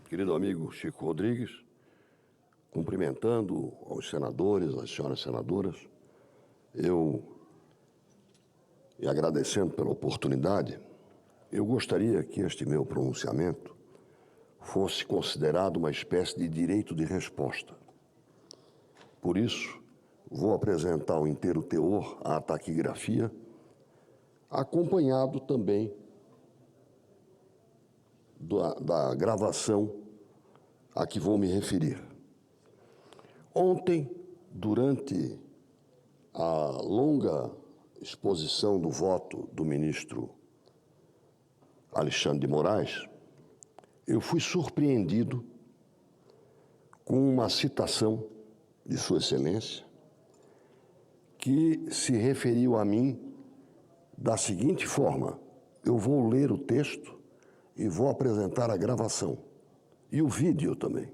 querido amigo Chico Rodrigues, cumprimentando aos senadores, às senhoras senadoras, e agradecendo pela oportunidade, eu gostaria que este meu pronunciamento fosse considerado uma espécie de direito de resposta. Por isso, vou apresentar o inteiro teor à taquigrafia, acompanhado também da gravação a que vou me referir. Ontem, durante a longa exposição do voto do ministro Alexandre de Moraes, eu fui surpreendido com uma citação de Sua Excelência que se referiu a mim da seguinte forma: eu vou ler o texto e vou apresentar a gravação e o vídeo também.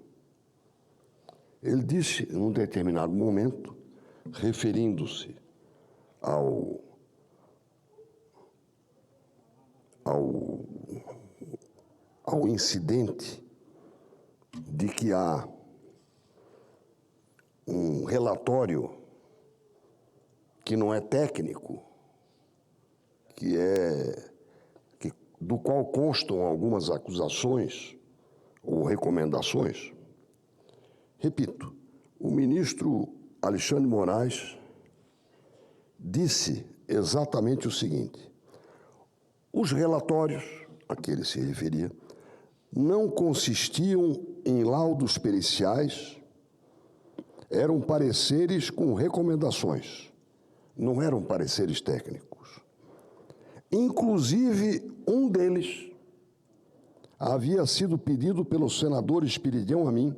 Ele disse, num determinado momento, referindo-se ao incidente de que há um relatório que não é técnico, do qual constam algumas acusações ou recomendações. Repito, o ministro Alexandre de Moraes disse exatamente o seguinte: os relatórios a que ele se referia não consistiam em laudos periciais, eram pareceres com recomendações, não eram pareceres técnicos. Inclusive, um deles havia sido pedido pelo senador Esperidião Amin,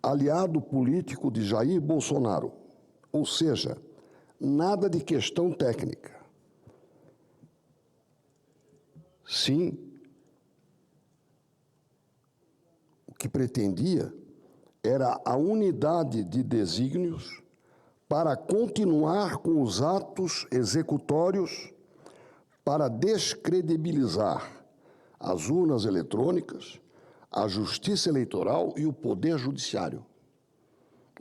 aliado político de Jair Bolsonaro, ou seja, nada de questão técnica. Sim, o que pretendia era a unidade de desígnios para continuar com os atos executórios para descredibilizar as urnas eletrônicas, a Justiça Eleitoral e o Poder Judiciário.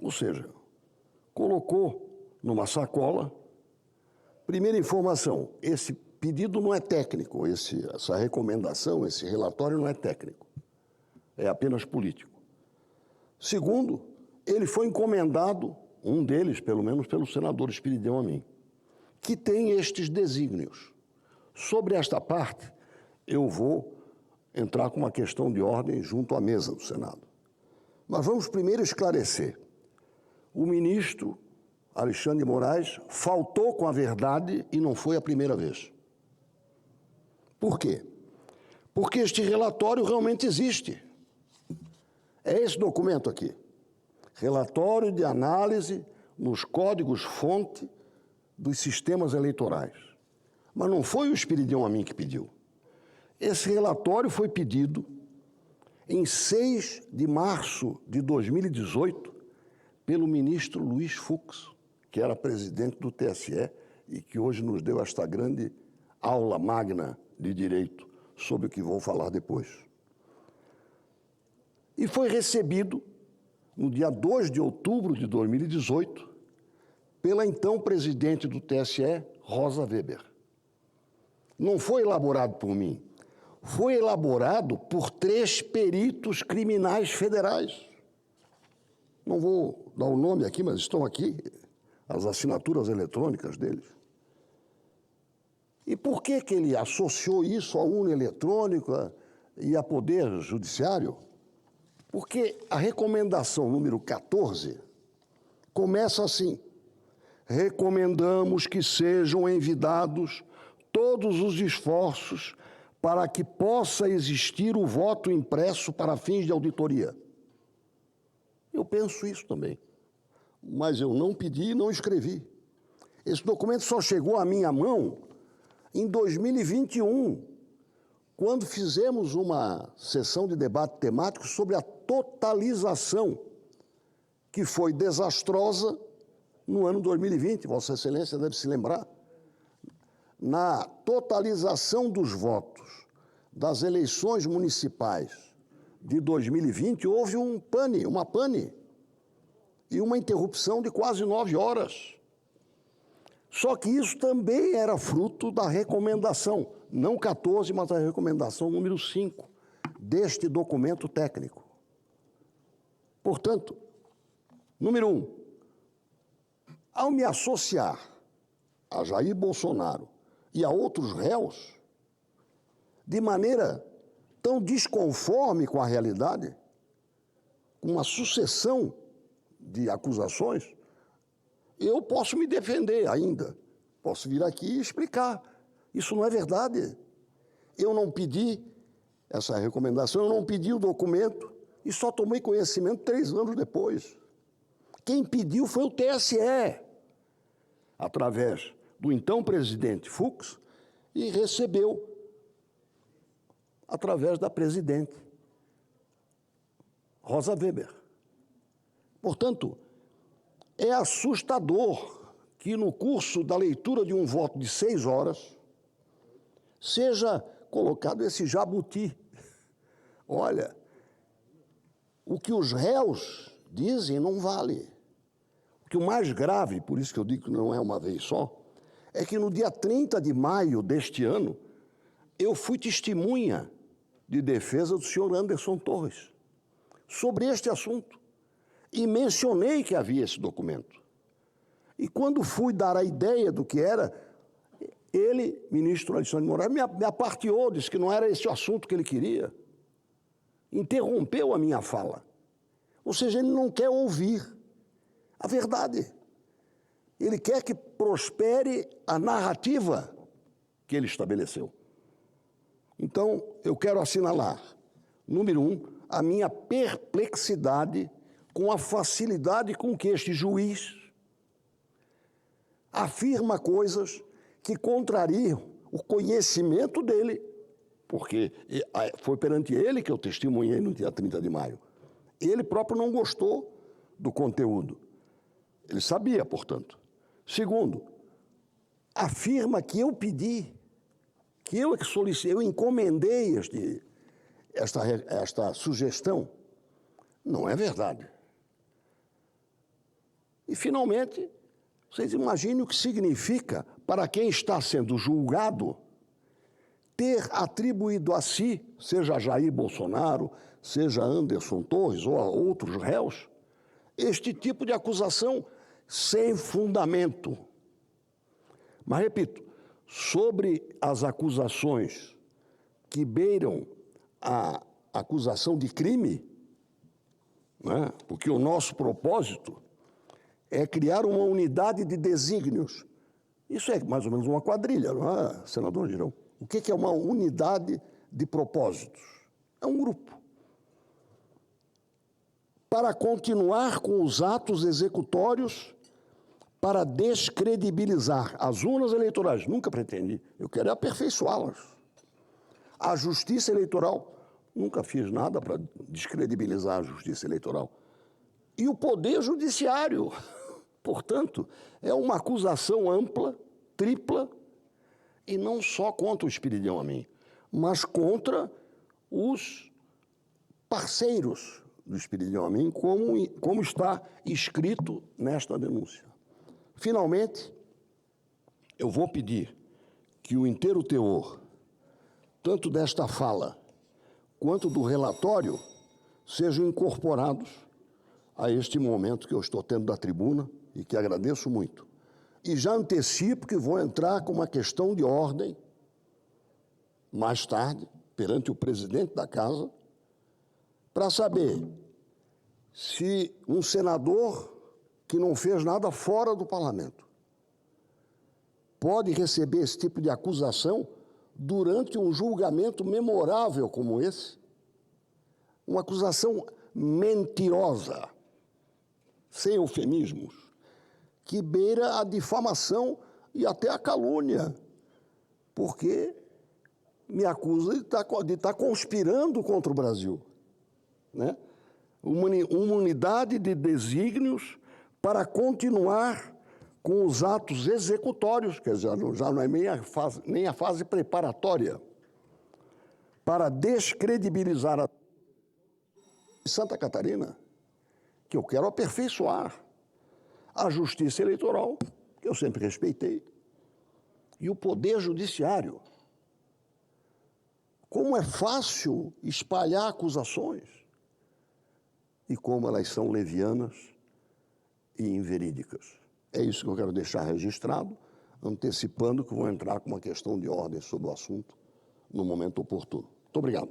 Ou seja, colocou numa sacola. Primeira informação: esse pedido não é técnico, essa recomendação, esse relatório não é técnico, é apenas político. Segundo, ele foi encomendado, um deles, pelo menos, pelo senador Esperidião Amin, que tem estes desígnios. Sobre esta parte, eu vou entrar com uma questão de ordem junto à mesa do Senado. Mas vamos primeiro esclarecer. O ministro Alexandre de Moraes faltou com a verdade e não foi a primeira vez. Por quê? Porque este relatório realmente existe. É esse documento aqui. Relatório de análise nos códigos-fonte dos sistemas eleitorais. Mas não foi o Esperidião Amin que pediu. Esse relatório foi pedido em 6 de março de 2018 pelo ministro Luiz Fux, que era presidente do TSE e que hoje nos deu esta grande aula magna de direito, sobre o que vou falar depois. E foi recebido no dia 2 de outubro de 2018 pela então presidente do TSE, Rosa Weber. Não foi elaborado por mim, foi elaborado por 3 peritos criminais federais. Não vou dar o nome aqui, mas estão aqui as assinaturas eletrônicas deles. E por que ele associou isso à urna eletrônica e a poder judiciário? Porque a recomendação número 14 começa assim: recomendamos que sejam envidados todos os esforços para que possa existir o voto impresso para fins de auditoria. Eu penso isso também, mas eu não pedi e não escrevi. Esse documento só chegou à minha mão em 2021, quando fizemos uma sessão de debate temático sobre a totalização, que foi desastrosa no ano 2020, Vossa Excelência deve se lembrar. Na totalização dos votos das eleições municipais de 2020, houve uma pane e uma interrupção de quase 9 horas. Só que isso também era fruto da recomendação, não 14, mas da recomendação número 5 deste documento técnico. Portanto, número 1, ao me associar a Jair Bolsonaro e a outros réus, de maneira tão desconforme com a realidade, com uma sucessão de acusações, eu posso me defender ainda. Posso vir aqui e explicar. Isso não é verdade. Eu não pedi essa recomendação, eu não pedi o documento e só tomei conhecimento 3 anos depois. Quem pediu foi o TSE, através do então presidente Fux, e recebeu através da presidente Rosa Weber. Portanto, é assustador que no curso da leitura de um voto de 6 horas seja colocado esse jabuti. Olha, o que os réus dizem não vale. O que o mais grave, por isso que eu digo que não é uma vez só, é que no dia 30 de maio deste ano, eu fui testemunha de defesa do senhor Anderson Torres sobre este assunto e mencionei que havia esse documento. E quando fui dar a ideia do que era, ele, ministro Alexandre de Moraes, me aparteou, disse que não era esse o assunto que ele queria. Interrompeu a minha fala. Ou seja, ele não quer ouvir a verdade. Ele quer que prospere a narrativa que ele estabeleceu. Então, eu quero assinalar, número 1, a minha perplexidade com a facilidade com que este juiz afirma coisas que contrariam o conhecimento dele, porque foi perante ele que eu testemunhei no dia 30 de maio. Ele próprio não gostou do conteúdo. Ele sabia, portanto. Segundo, afirma que eu pedi, que eu solicitei, eu encomendei esta sugestão. Não é verdade. E, finalmente, vocês imaginem o que significa para quem está sendo julgado ter atribuído a si, seja Jair Bolsonaro, seja Anderson Torres ou a outros réus, este tipo de acusação sem fundamento. Mas, repito, sobre as acusações que beiram a acusação de crime, né, porque o nosso propósito é criar uma unidade de desígnios. Isso é mais ou menos uma quadrilha, não é, senador Girão? O que é uma unidade de propósitos? É um grupo. Para continuar com os atos executórios para descredibilizar as urnas eleitorais. Nunca pretendi. Eu quero aperfeiçoá-las. A justiça eleitoral. Nunca fiz nada para descredibilizar a justiça eleitoral. E o poder judiciário. Portanto, é uma acusação ampla, tripla, e não só contra o Espiridião Amin, mas contra os parceiros do Espiridião Amin, como está escrito nesta denúncia. Finalmente, eu vou pedir que o inteiro teor, tanto desta fala quanto do relatório, sejam incorporados a este momento que eu estou tendo da tribuna e que agradeço muito. E já antecipo que vou entrar com uma questão de ordem mais tarde, perante o presidente da Casa, para saber se um senador que não fez nada fora do parlamento pode receber esse tipo de acusação durante um julgamento memorável como esse, uma acusação mentirosa, sem eufemismos, que beira a difamação e até a calúnia, porque me acusa de estar conspirando contra o Brasil, né? Uma unidade de desígnios para continuar com os atos executórios, quer dizer, já não é nem a fase preparatória, para descredibilizar e Santa Catarina, que eu quero aperfeiçoar, a justiça eleitoral, que eu sempre respeitei, e o poder judiciário. Como é fácil espalhar acusações e como elas são levianas e inverídicas. É isso que eu quero deixar registrado, antecipando que vou entrar com uma questão de ordem sobre o assunto no momento oportuno. Muito obrigado.